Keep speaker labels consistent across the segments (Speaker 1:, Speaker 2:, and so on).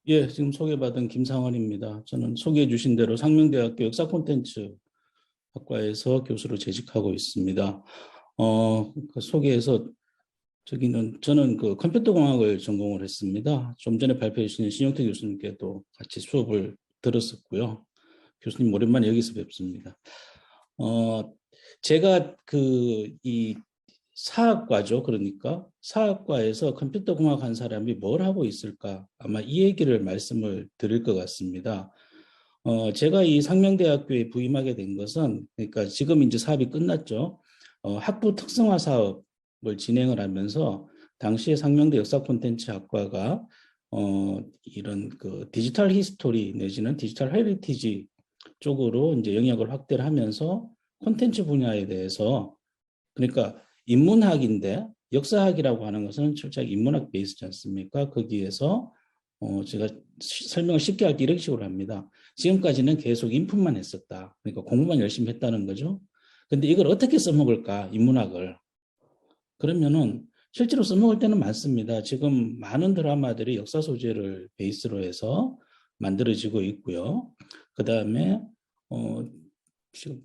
Speaker 1: 예, 지금 소개받은 김상원입니다. 저는 소개해 주신 대로 상명대학교 역사 콘텐츠 학과에서 교수로 재직하고 있습니다. 그 소개에서 저는 그 컴퓨터 공학을 전공을 했습니다. 좀 전에 발표해 주신 신용태 교수님께도 같이 수업을 들었었고요. 교수님 오랜만에 여기서 뵙습니다. 제가 이 사학과죠. 그러니까 사학과에서 컴퓨터 공학 한 사람이 뭘 하고 있을까? 아마 이 얘기를 말씀을 드릴 것 같습니다. 제가 이 상명대학교에 부임하게 된 것은, 그러니까 지금 이제 사업이 끝났죠. 학부 특성화 사업을 진행을 하면서 당시에 상명대 역사 콘텐츠 학과가 이런 그 디지털 히스토리 내지는 디지털 헤리티지 쪽으로 이제 영역을 확대를 하면서 콘텐츠 분야에 대해서, 그러니까 인문학인데 역사학이라고 하는 것은 철저하게 인문학 베이스지 않습니까? 거기에서 제가 설명을 쉽게 할 때 이런 식으로 합니다. 지금까지는 계속 인풋만 했었다. 그러니까 공부만 열심히 했다는 거죠. 근데 이걸 어떻게 써먹을까? 인문학을. 그러면은 실제로 써먹을 때는 많습니다. 지금 많은 드라마들이 역사 소재를 베이스로 해서 만들어지고 있고요. 그 다음에 지금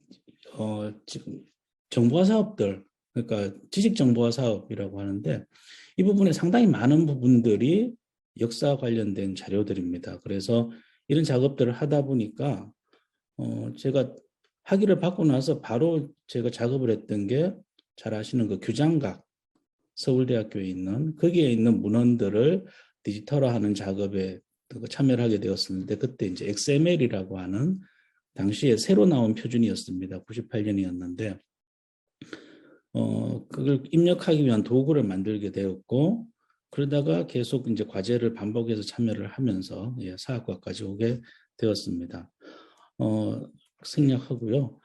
Speaker 1: 지금 정보화 사업들, 그러니까 지식 정보화 사업이라고 하는데 이 부분에 상당히 많은 부분들이 역사 관련된 자료들입니다. 그래서 이런 작업들을 하다 보니까 제가 학위를 받고 나서 바로 제가 작업을 했던 게 잘 아시는 그 규장각, 서울대학교에 있는 거기에 있는 문헌들을 디지털화하는 작업에 참여를 하게 되었었는데, 그때 이제 XML이라고 하는 당시에 새로 나온 표준이었습니다. 98년이었는데 그걸 입력하기 위한 도구를 만들게 되었고, 그러다가 계속 이제 과제를 반복해서 참여를 하면서 사학과까지 오게 되었습니다. 생략하고요.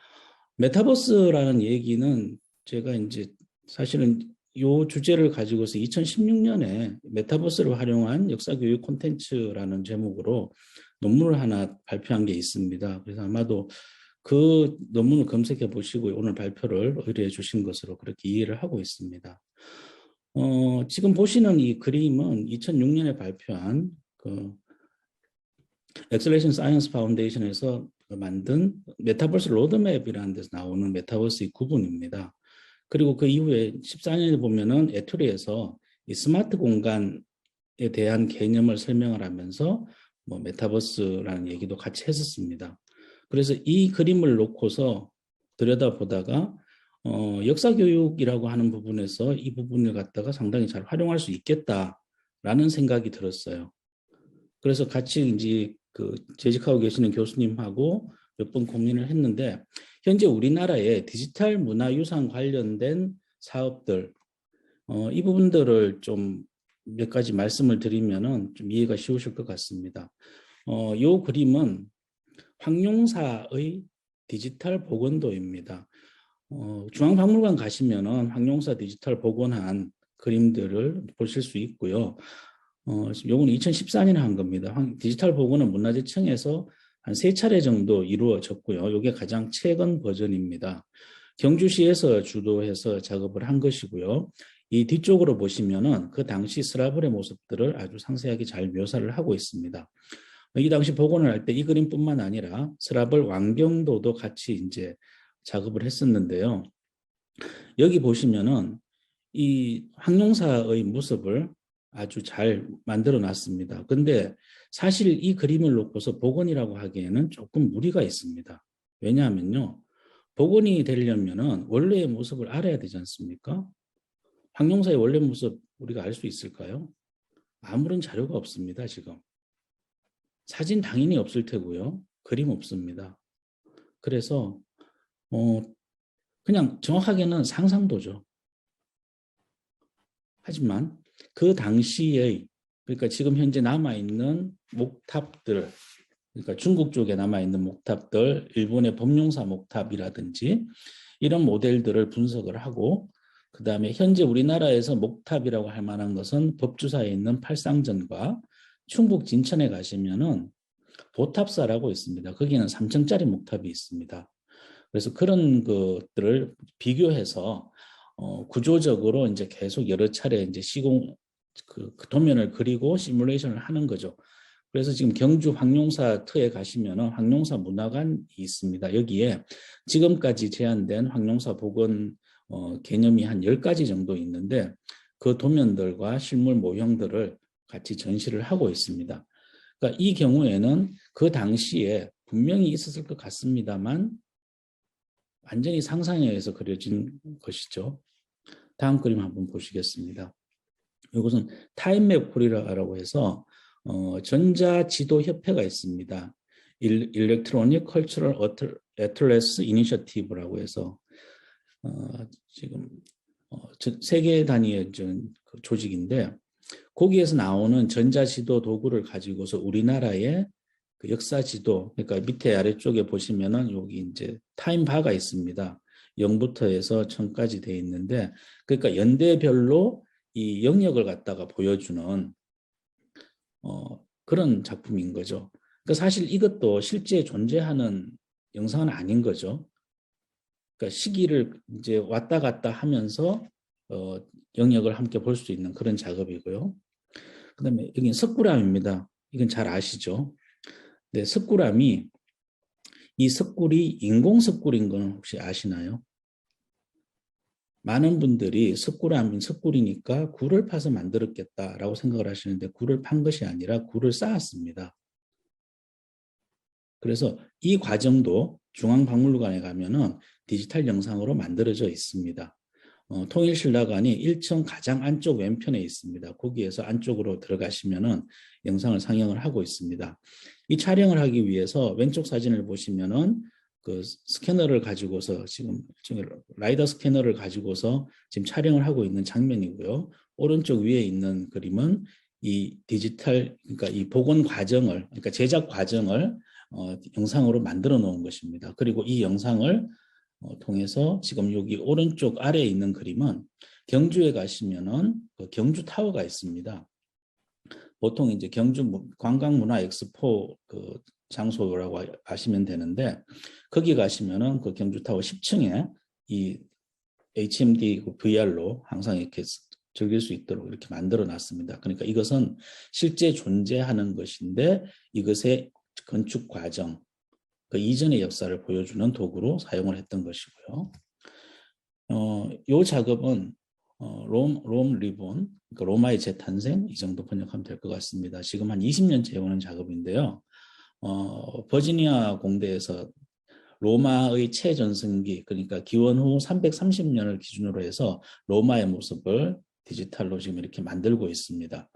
Speaker 1: 메타버스라는 얘기는 제가 이제 사실은 이 주제를 가지고서 2016년에 메타버스를 활용한 역사교육 콘텐츠라는 제목으로 논문을 하나 발표한 게 있습니다. 그래서 아마도 그 논문을 검색해 보시고 오늘 발표를 의뢰해 주신 것으로 그렇게 이해를 하고 있습니다. 지금 보시는 이 그림은 2006년에 발표한 그 엑셀레이션 사이언스 파운데이션에서 만든 메타버스 로드맵이라는 데서 나오는 메타버스의 구분입니다. 그리고 그 이후에 14년에 보면은 에투리에서 이 스마트 공간에 대한 개념을 설명을 하면서 뭐 메타버스라는 얘기도 같이 했었습니다. 그래서 이 그림을 놓고서 들여다보다가 역사교육이라고 하는 부분에서 이 부분을 갖다가 상당히 잘 활용할 수 있겠다라는 생각이 들었어요. 그래서 같이 이제 그 재직하고 계시는 교수님하고 몇 번 고민을 했는데, 현재 우리나라의 디지털 문화유산 관련된 사업들, 이 부분들을 좀 몇 가지 말씀을 드리면은 좀 이해가 쉬우실 것 같습니다. 이 그림은 황룡사의 디지털 복원도입니다. 중앙박물관 가시면은 황룡사 디지털 복원한 그림들을 보실 수 있고요. 요거는 2014년에 한 겁니다. 디지털 복원은 문화재청에서 한 3차례 정도 이루어졌고요. 이게 가장 최근 버전입니다. 경주시에서 주도해서 작업을 한 것이고요. 이 뒤쪽으로 보시면은 그 당시 스라블의 모습들을 아주 상세하게 잘 묘사를 하고 있습니다. 이 당시 복원을 할 때 이 그림뿐만 아니라 스라블 왕경도도 같이 이제 작업을 했었는데요. 여기 보시면은 이 황룡사의 모습을 아주 잘 만들어 놨습니다. 근데 사실 이 그림을 놓고서 복원이라고 하기에는 조금 무리가 있습니다. 왜냐하면요, 복원이 되려면은 원래의 모습을 알아야 되지 않습니까? 황룡사의 원래 모습 우리가 알 수 있을까요? 아무런 자료가 없습니다, 지금. 사진 당연히 없을 테고요. 그림 없습니다. 그래서 그냥 정확하게는 상상도죠. 하지만 그 당시에, 그러니까 지금 현재 남아있는 목탑들, 그러니까 중국 쪽에 남아있는 목탑들, 일본의 범용사 목탑이라든지 이런 모델들을 분석을 하고, 그 다음에 현재 우리나라에서 목탑이라고 할 만한 것은 법주사에 있는 팔상전과 충북 진천에 가시면은 보탑사라고 있습니다. 거기는 3층짜리 목탑이 있습니다. 그래서 그런 것들을 비교해서 구조적으로 이제 계속 여러 차례 이제 시공 그 도면을 그리고 시뮬레이션을 하는 거죠. 그래서 지금 경주 황룡사 터에 가시면은 황룡사 문화관이 있습니다. 여기에 지금까지 제한된 황룡사 복원 개념이 한 10가지 정도 있는데 그 도면들과 실물 모형들을 같이 전시를 하고 있습니다. 그러니까 이 경우에는 그 당시에 분명히 있었을 것 같습니다만 완전히 상상에 의해서 그려진 것이죠. 다음 그림 한번 보시겠습니다. 이것은 타임맵 코리아라고 해서 전자지도협회가 있습니다. 일렉트로닉 컬처럴 애틀래스 이니셔티브라고 해서 지금 세계 단위의 그 조직인데 거기에서 나오는 전자지도 도구를 가지고서 우리나라의 그 역사 지도, 그러니까 밑에 아래쪽에 보시면은 여기 이제 타임바가 있습니다. 0부터 해서 1000까지 되어 있는데, 그러니까 연대별로 이 영역을 갖다가 보여주는 그런 작품인 거죠. 그러니까 사실 이것도 실제 존재하는 영상은 아닌 거죠. 그러니까 시기를 이제 왔다 갔다 하면서 영역을 함께 볼 수 있는 그런 작업이고요. 그다음에 여기는 석굴암입니다. 이건 잘 아시죠? 네, 석굴암이 이 석굴이 인공 석굴인 건 혹시 아시나요? 많은 분들이 석굴암인 석굴이니까 굴을 파서 만들었겠다라고 생각을 하시는데 굴을 판 것이 아니라 굴을 쌓았습니다. 그래서 이 과정도 중앙박물관에 가면은 디지털 영상으로 만들어져 있습니다. 통일신라관이 1층 가장 안쪽 왼편에 있습니다. 거기에서 안쪽으로 들어가시면은 영상을 상영을 하고 있습니다. 이 촬영을 하기 위해서 왼쪽 사진을 보시면은 그 스캐너를 가지고서 지금 라이더 스캐너를 가지고서 지금 촬영을 하고 있는 장면이고요. 오른쪽 위에 있는 그림은 이 디지털, 그러니까 이 복원 과정을, 그러니까 제작 과정을 영상으로 만들어 놓은 것입니다. 그리고 이 영상을 통해서 지금 여기 오른쪽 아래에 있는 그림은 경주에 가시면은 그 경주 타워가 있습니다. 보통 이제 경주 관광문화 엑스포 그 장소라고 아시면 되는데 거기 가시면은 그 경주 타워 10층에 이 HMD VR로 항상 이렇게 즐길 수 있도록 이렇게 만들어 놨습니다. 그러니까 이것은 실제 존재하는 것인데 이것의 건축 과정, 그 이전의 역사를 보여주는 도구로 사용을 했던 것이고요. 이 작업은 롬 리본, 그러니까 로마의 재탄생, 이 정도 번역하면 될 것 같습니다. 지금 한 20년째 해오는 작업인데요. 버지니아 공대에서 로마의 최전성기, 그러니까 기원 후 330년을 기준으로 해서 로마의 모습을 디지털로 지금 이렇게 만들고 있습니다.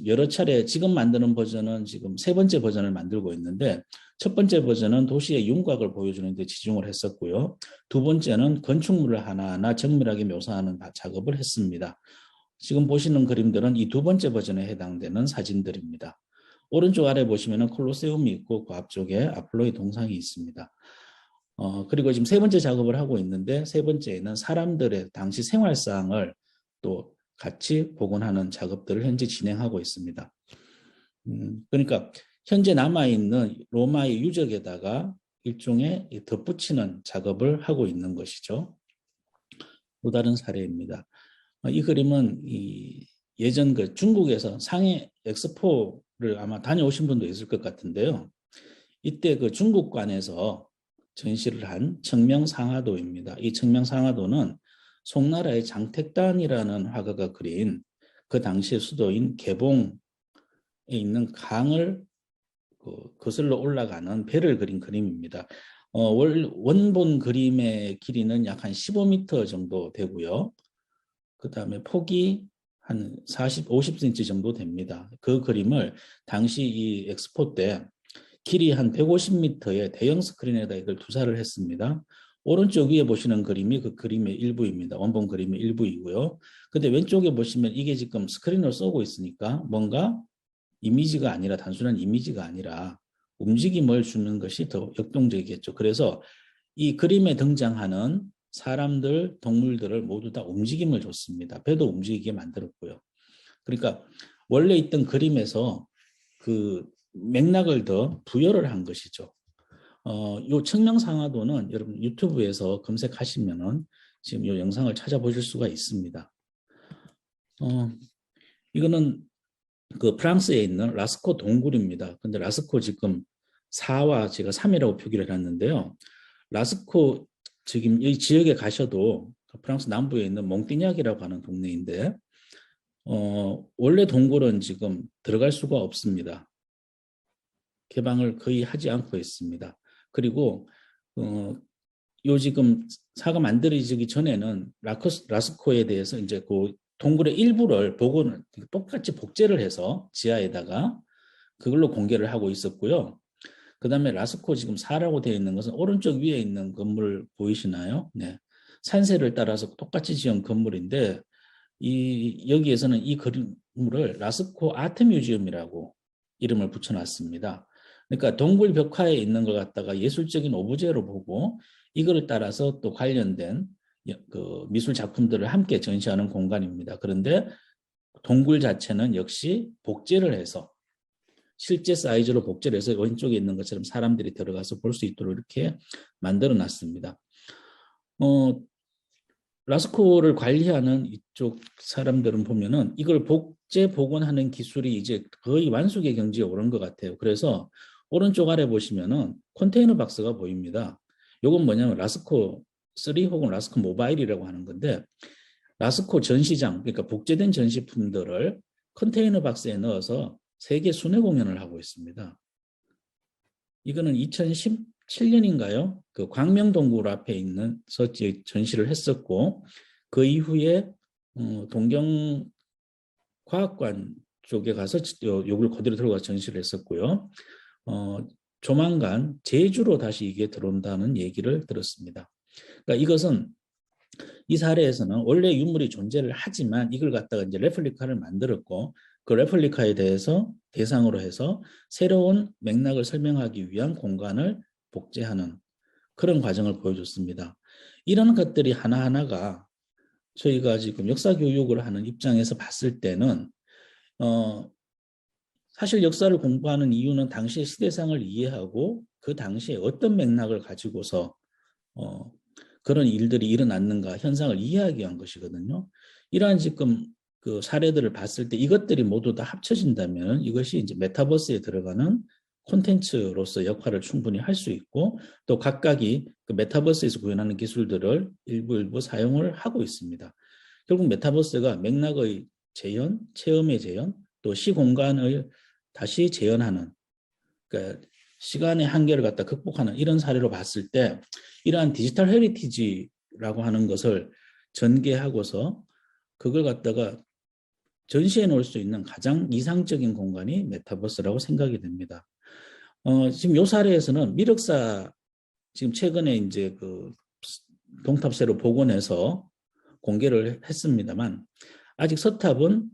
Speaker 1: 여러 차례 지금 만드는 버전은 지금 3번째 버전을 만들고 있는데 첫 번째 버전은 도시의 윤곽을 보여주는 데 집중을 했었고요. 2번째는 건축물을 하나하나 정밀하게 묘사하는 작업을 했습니다. 지금 보시는 그림들은 이 2번째 버전에 해당되는 사진들입니다. 오른쪽 아래 보시면 콜로세움이 있고 그 앞쪽에 아폴로의 동상이 있습니다. 그리고 지금 3번째 작업을 하고 있는데 3번째에는 사람들의 당시 생활상을 또 같이 복원하는 작업들을 현재 진행하고 있습니다. 그러니까 현재 남아있는 로마의 유적에다가 일종의 덧붙이는 작업을 하고 있는 것이죠. 또 다른 사례입니다. 이 그림은 예전 그 중국에서 상해 엑스포를 아마 다녀오신 분도 있을 것 같은데요. 이때 그 중국관에서 전시를 한 청명상하도입니다. 이 청명상하도는 송나라의 장택단이라는 화가가 그린 그 당시의 수도인 개봉에 있는 강을 거슬러 올라가는 배를 그린 그림입니다. 원본 그림의 길이는 약 한 15m 정도 되고요. 그 다음에 폭이 한 50cm 정도 됩니다. 그 그림을 당시 이 엑스포 때 길이 한 150m의 대형 스크린에다 이걸 투사를 했습니다. 오른쪽 위에 보시는 그림이 그 그림의 일부입니다. 원본 그림의 일부이고요. 근데 왼쪽에 보시면 이게 지금 스크린을 쏘고 있으니까 뭔가 이미지가 아니라 단순한 이미지가 아니라 움직임을 주는 것이 더 역동적이겠죠. 그래서 이 그림에 등장하는 사람들, 동물들을 모두 다 움직임을 줬습니다. 배도 움직이게 만들었고요. 그러니까 원래 있던 그림에서 그 맥락을 더 부여를 한 것이죠. 요 청명상하도는 여러분 유튜브에서 검색하시면은 지금 이 영상을 찾아보실 수가 있습니다. 이거는 그 프랑스에 있는 라스코 동굴입니다. 근데 라스코 지금 4와 제가 3이라고 표기를 해놨는데요. 라스코 지금 이 지역에 가셔도 프랑스 남부에 있는 몽띠냐크라고 하는 동네인데 원래 동굴은 지금 들어갈 수가 없습니다. 개방을 거의 하지 않고 있습니다. 그리고 요 지금 사가 만들어지기 전에는 라스코에 대해서 이제 그 동굴의 일부를 복원을 똑같이 복제를 해서 지하에다가 그걸로 공개를 하고 있었고요. 그 다음에 라스코 지금 4라고 되어 있는 것은 오른쪽 위에 있는 건물 보이시나요? 네. 산세를 따라서 똑같이 지은 건물인데 여기에서는 이 건물을 라스코 아트 뮤지엄이라고 이름을 붙여놨습니다. 그러니까 동굴 벽화에 있는 걸 갖다가 예술적인 오브제로 보고 이거를 따라서 또 관련된 그 미술 작품들을 함께 전시하는 공간입니다. 그런데 동굴 자체는 역시 복제를 해서 실제 사이즈로 복제를 해서 왼쪽에 있는 것처럼 사람들이 들어가서 볼 수 있도록 이렇게 만들어 놨습니다. 라스코를 관리하는 이쪽 사람들은 보면은 이걸 복제 복원하는 기술이 이제 거의 완숙의 경지에 오른 것 같아요. 그래서 오른쪽 아래 보시면은 컨테이너 박스가 보입니다. 이건 뭐냐면 라스코 3 혹은 라스코 모바일이라고 하는 건데 라스코 전시장, 그러니까 복제된 전시품들을 컨테이너 박스에 넣어서 세계 순회 공연을 하고 있습니다. 이거는 2017년인가요? 그 광명동굴 앞에 있는 전시를 했었고 그 이후에 동경과학관 쪽에 가서 요걸 그대로 들어가서 전시를 했었고요. 조만간 제주로 다시 이게 들어온다는 얘기를 들었습니다. 그러니까 이것은 이 사례에서는 원래 유물이 존재를 하지만 이걸 갖다가 이제 레플리카를 만들었고 그 레플리카에 대해서 대상으로 해서 새로운 맥락을 설명하기 위한 공간을 복제하는 그런 과정을 보여줬습니다. 이런 것들이 하나하나가 저희가 지금 역사 교육을 하는 입장에서 봤을 때는 사실 역사를 공부하는 이유는 당시의 시대상을 이해하고 그 당시에 어떤 맥락을 가지고서 그런 일들이 일어났는가 현상을 이해하기 위한 것이거든요. 이러한 지금 그 사례들을 봤을 때 이것들이 모두 다 합쳐진다면 이것이 이제 메타버스에 들어가는 콘텐츠로서 역할을 충분히 할 수 있고 또 각각이 그 메타버스에서 구현하는 기술들을 일부 사용을 하고 있습니다. 결국 메타버스가 맥락의 재현, 체험의 재현, 또 시공간을 다시 재현하는 그러니까 시간의 한계를 갖다 극복하는 이런 사례로 봤을 때 이러한 디지털 헤리티지라고 하는 것을 전개하고서 그걸 갖다가 전시해 놓을 수 있는 가장 이상적인 공간이 메타버스라고 생각이 됩니다. 지금 요 사례에서는 미륵사 지금 최근에 이제 그 동탑새로 복원해서 공개를 했습니다만 아직 서탑은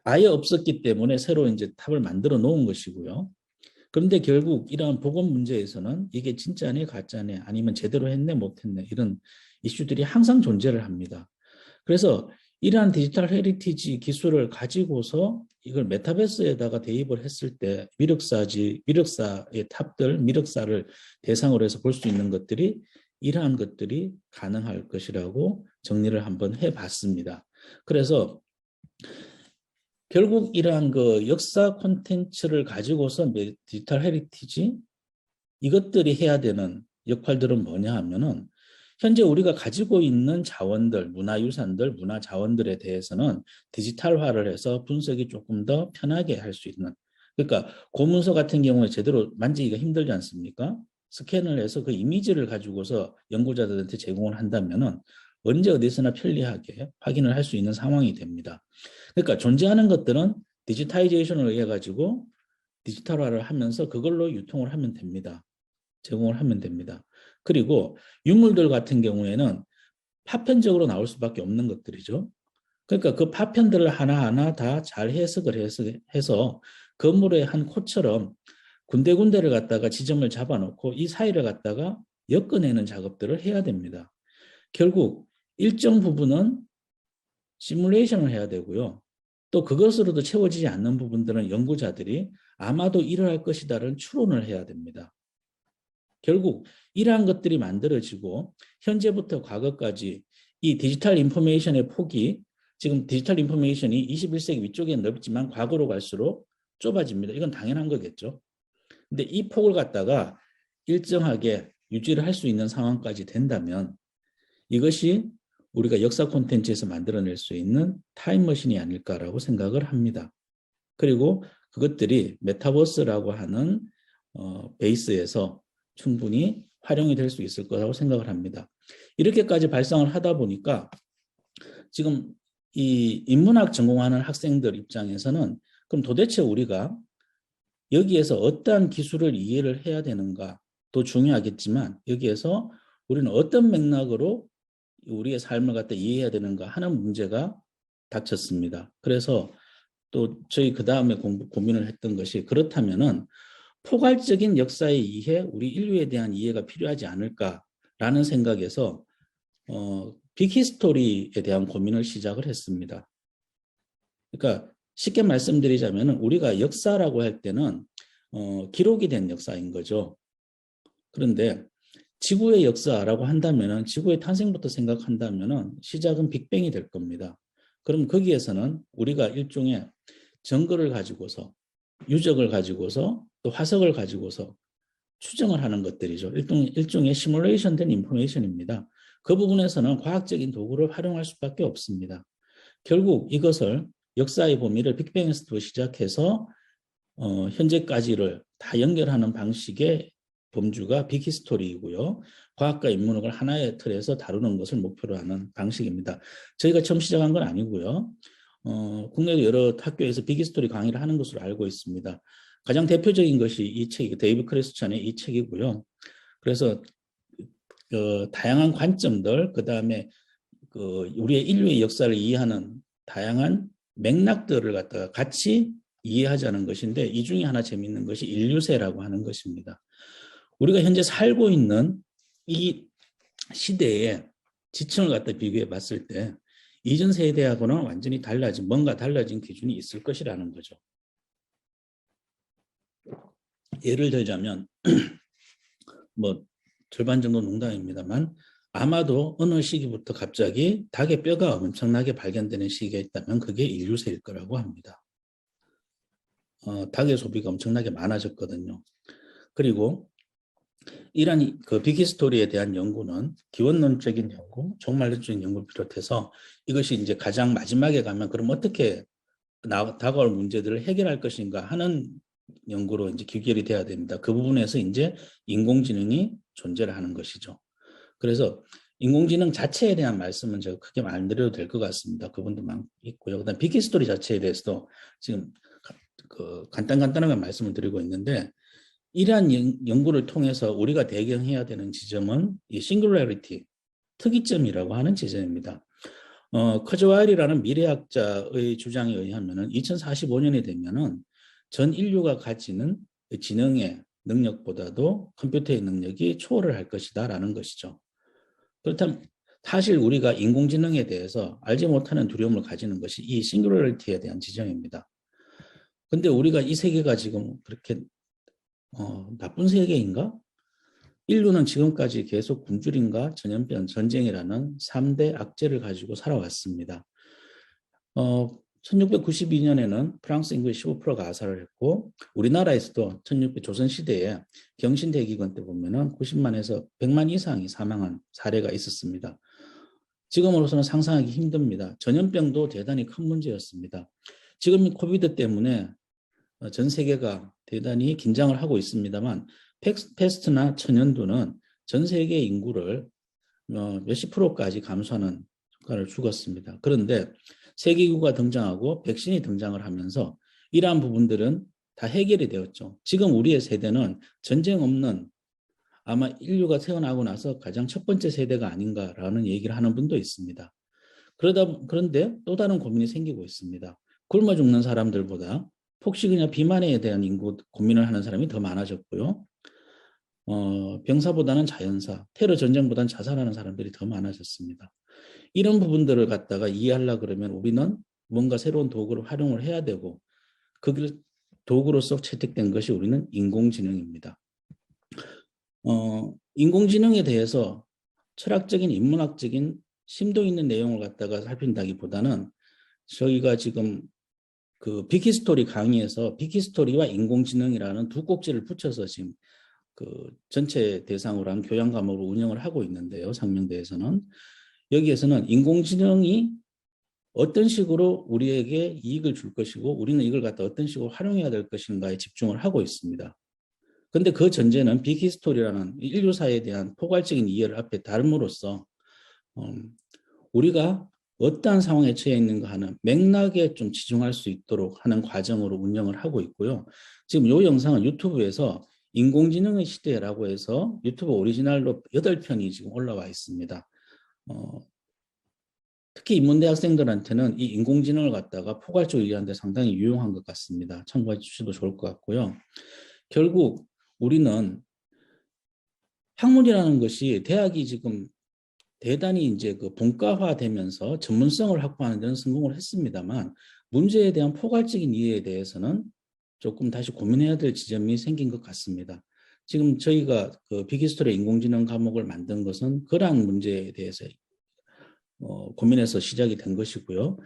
Speaker 1: 아예 없었기 때문에 새로 이제 탑을 만들어 놓은 것이고요. 그런데 결국 이러한 복원 문제에서는 이게 진짜네, 가짜네, 아니면 제대로 했네, 못했네 이런 이슈들이 항상 존재를 합니다. 그래서 이러한 디지털 헤리티지 기술을 가지고서 이걸 메타버스에다가 대입을 했을 때 미륵사의 탑들, 미륵사를 대상으로 해서 볼 수 있는 것들이 이러한 것들이 가능할 것이라고 정리를 한번 해봤습니다. 그래서 결국 이러한 그 역사 콘텐츠를 가지고서 디지털 헤리티지 이것들이 해야 되는 역할들은 뭐냐 하면은 현재 우리가 가지고 있는 자원들, 문화유산들, 문화자원들에 대해서는 디지털화를 해서 분석이 조금 더 편하게 할 수 있는 그러니까 고문서 같은 경우에 제대로 만지기가 힘들지 않습니까? 스캔을 해서 그 이미지를 가지고서 연구자들한테 제공을 한다면은 언제 어디서나 편리하게 확인을 할 수 있는 상황이 됩니다. 그러니까 존재하는 것들은 디지타이제이션을 의해 가지고 디지털화를 하면서 그걸로 유통을 하면 됩니다. 제공을 하면 됩니다. 그리고 유물들 같은 경우에는 파편적으로 나올 수밖에 없는 것들이죠. 그러니까 그 파편들을 하나하나 다 잘 해석을 해서 건물의 한 코처럼 군데군데를 갖다가 지점을 잡아놓고 이 사이를 갖다가 엮어내는 작업들을 해야 됩니다. 결국 일정 부분은 시뮬레이션을 해야 되고요. 또 그것으로도 채워지지 않는 부분들은 연구자들이 아마도 이러할 것이다라는 추론을 해야 됩니다. 결국 이러한 것들이 만들어지고 현재부터 과거까지 이 디지털 인포메이션의 폭이 지금 디지털 인포메이션이 21세기 위쪽에 넓지만 과거로 갈수록 좁아집니다. 이건 당연한 거겠죠. 근데 이 폭을 갖다가 일정하게 유지를 할 수 있는 상황까지 된다면 이것이 우리가 역사 콘텐츠에서 만들어낼 수 있는 타임머신이 아닐까라고 생각을 합니다. 그리고 그것들이 메타버스라고 하는 베이스에서 충분히 활용이 될 수 있을 거라고 생각을 합니다. 이렇게까지 발상을 하다 보니까 지금 이 인문학 전공하는 학생들 입장에서는 그럼 도대체 우리가 여기에서 어떠한 기술을 이해를 해야 되는가도 중요하겠지만 여기에서 우리는 어떤 맥락으로 우리의 삶을 갖다 이해해야 되는가 하는 문제가 닥쳤습니다. 그래서 또 저희 그 다음에 고민을 했던 것이 그렇다면은 포괄적인 역사의 이해, 우리 인류에 대한 이해가 필요하지 않을까라는 생각에서 빅히스토리에 대한 고민을 시작을 했습니다. 그러니까 쉽게 말씀드리자면 우리가 역사라고 할 때는 기록이 된 역사인 거죠. 그런데 지구의 역사라고 한다면 지구의 탄생부터 생각한다면 시작은 빅뱅이 될 겁니다. 그럼 거기에서는 우리가 일종의 증거를 가지고서 유적을 가지고서 또 화석을 가지고서 추정을 하는 것들이죠. 일종의 시뮬레이션 된 인포메이션입니다. 그 부분에서는 과학적인 도구를 활용할 수밖에 없습니다. 결국 이것을 역사의 범위를 빅뱅에서부터 시작해서 현재까지를 다 연결하는 방식의 범주가 빅히스토리이고요. 과학과 인문학을 하나의 틀에서 다루는 것을 목표로 하는 방식입니다. 저희가 처음 시작한 건 아니고요. 국내 여러 학교에서 빅히스토리 강의를 하는 것으로 알고 있습니다. 가장 대표적인 것이 이 책이 데이브 크리스찬의 이 책이고요. 그래서 다양한 관점들, 그 다음에 우리의 인류의 역사를 이해하는 다양한 맥락들을 갖다가 같이 이해하자는 것인데 이 중에 하나 재미있는 것이 인류세라고 하는 것입니다. 우리가 현재 살고 있는 이 시대의 지층을 갖다 비교해 봤을 때 이전 세대하고는 완전히 뭔가 달라진 기준이 있을 것이라는 거죠. 예를 들자면 뭐 절반 정도 농담입니다만 아마도 어느 시기부터 갑자기 닭의 뼈가 엄청나게 발견되는 시기가 있다면 그게 인류세일 거라고 합니다. 닭의 소비가 엄청나게 많아졌거든요. 그리고 이러한 그 빅히스토리에 대한 연구는 기원론적인 연구, 종말론적인 연구를 비롯해서 이것이 이제 가장 마지막에 가면 그럼 어떻게 다가올 문제들을 해결할 것인가 하는 연구로 이제 귀결이 돼야 됩니다. 그 부분에서 이제 인공지능이 존재를 하는 것이죠. 그래서 인공지능 자체에 대한 말씀은 제가 크게 안 드려도 될 것 같습니다. 그분도 있고요. 그다음 빅히스토리 자체에 대해서도 지금 간단하게 말씀을 드리고 있는데 이러한 연구를 통해서 우리가 대경해야 되는 지점은 이 싱귤러리티, 특이점이라고 하는 지점입니다. 커즈와일이라는 미래학자의 주장에 의하면 2045년이 되면은 전 인류가 가지는 지능의 능력보다도 컴퓨터의 능력이 초월을 할 것이다라는 것이죠. 그렇다면 사실 우리가 인공지능에 대해서 알지 못하는 두려움을 가지는 것이 이 싱귤러리티에 대한 지점입니다. 근데 우리가 이 세계가 지금 그렇게 나쁜 세계인가? 인류는 지금까지 계속 굶주림과 전염병, 전쟁이라는 3대 악재를 가지고 살아왔습니다. 1692년에는 프랑스 인구의 15%가 아사를 했고 우리나라에서도 1600 조선시대에 경신대기근 때 보면은 90만에서 100만 이상이 사망한 사례가 있었습니다. 지금으로서는 상상하기 힘듭니다. 전염병도 대단히 큰 문제였습니다. 지금 코비드 때문에 전 세계가 대단히 긴장을 하고 있습니다만 패스트나 천연두는 전 세계 인구를 몇십 프로까지 감소하는 효과를 주었습니다. 그런데 세계기구가 등장하고 백신이 등장을 하면서 이러한 부분들은 다 해결이 되었죠. 지금 우리의 세대는 전쟁 없는 아마 인류가 태어나고 나서 가장 첫 번째 세대가 아닌가라는 얘기를 하는 분도 있습니다. 그런데 또 다른 고민이 생기고 있습니다. 굶어 죽는 사람들보다 폭식이나 비만에 대한 인구 고민을 하는 사람이 더 많아졌고요. 병사보다는 자연사, 테러 전쟁보다는 자살하는 사람들이 더 많아졌습니다. 이런 부분들을 갖다가 이해하려고 그러면 우리는 뭔가 새로운 도구를 활용을 해야 되고 그 도구로서 채택된 것이 우리는 인공지능입니다. 인공지능에 대해서 철학적인 인문학적인 심도 있는 내용을 갖다가 살핀다기보다는 저희가 지금 그 빅히스토리 강의에서 빅히스토리와 인공지능이라는 두 꼭지를 붙여서 지금 그 전체 대상으로 한 교양 과목으로 운영을 하고 있는데요. 상명대에서는. 여기에서는 인공지능이 어떤 식으로 우리에게 이익을 줄 것이고 우리는 이걸 갖다 어떤 식으로 활용해야 될 것인가에 집중을 하고 있습니다. 그런데 그 전제는 빅히스토리라는 인류사에 대한 포괄적인 이해를 앞에 다름으로써 우리가 어떠한 상황에 처해 있는가 하는 맥락에 좀 집중할 수 있도록 하는 과정으로 운영을 하고 있고요. 지금 이 영상은 유튜브에서 인공지능의 시대라고 해서 유튜브 오리지널로 8편이 지금 올라와 있습니다. 특히 인문대학생들한테는 이 인공지능을 갖다가 포괄적으로 이해하는 데 상당히 유용한 것 같습니다. 참고해 주셔도 좋을 것 같고요. 결국 우리는 학문이라는 것이 대학이 지금 대단히 이제 그 본과화되면서 전문성을 확보하는 데는 성공을 했습니다만 문제에 대한 포괄적인 이해에 대해서는 조금 다시 고민해야 될 지점이 생긴 것 같습니다. 지금 저희가 그 빅히스토리 인공지능 과목을 만든 것은 그러한 문제에 대해서 고민해서 시작이 된 것이고요.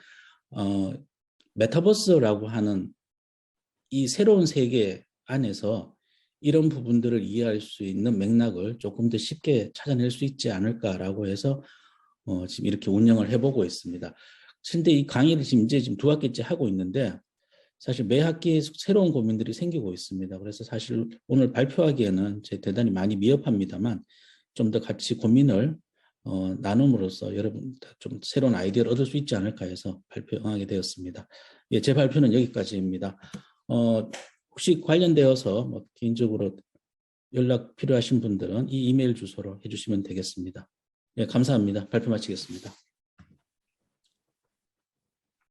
Speaker 1: 메타버스라고 하는 이 새로운 세계 안에서 이런 부분들을 이해할 수 있는 맥락을 조금 더 쉽게 찾아낼 수 있지 않을까라고 해서 지금 이렇게 운영을 해보고 있습니다. 근데 이 강의를 지금 두 학기째 하고 있는데 사실 매 학기에 새로운 고민들이 생기고 있습니다. 그래서 사실 오늘 발표하기에는 대단히 많이 미흡합니다만 좀 더 같이 고민을 나눔으로써 여러분 좀 새로운 아이디어를 얻을 수 있지 않을까 해서 발표하게 되었습니다. 예, 제 발표는 여기까지입니다. 혹시 관련되어서 뭐 개인적으로 연락 필요하신 분들은 이 이메일 주소로 해주시면 되겠습니다. 예, 감사합니다. 발표 마치겠습니다.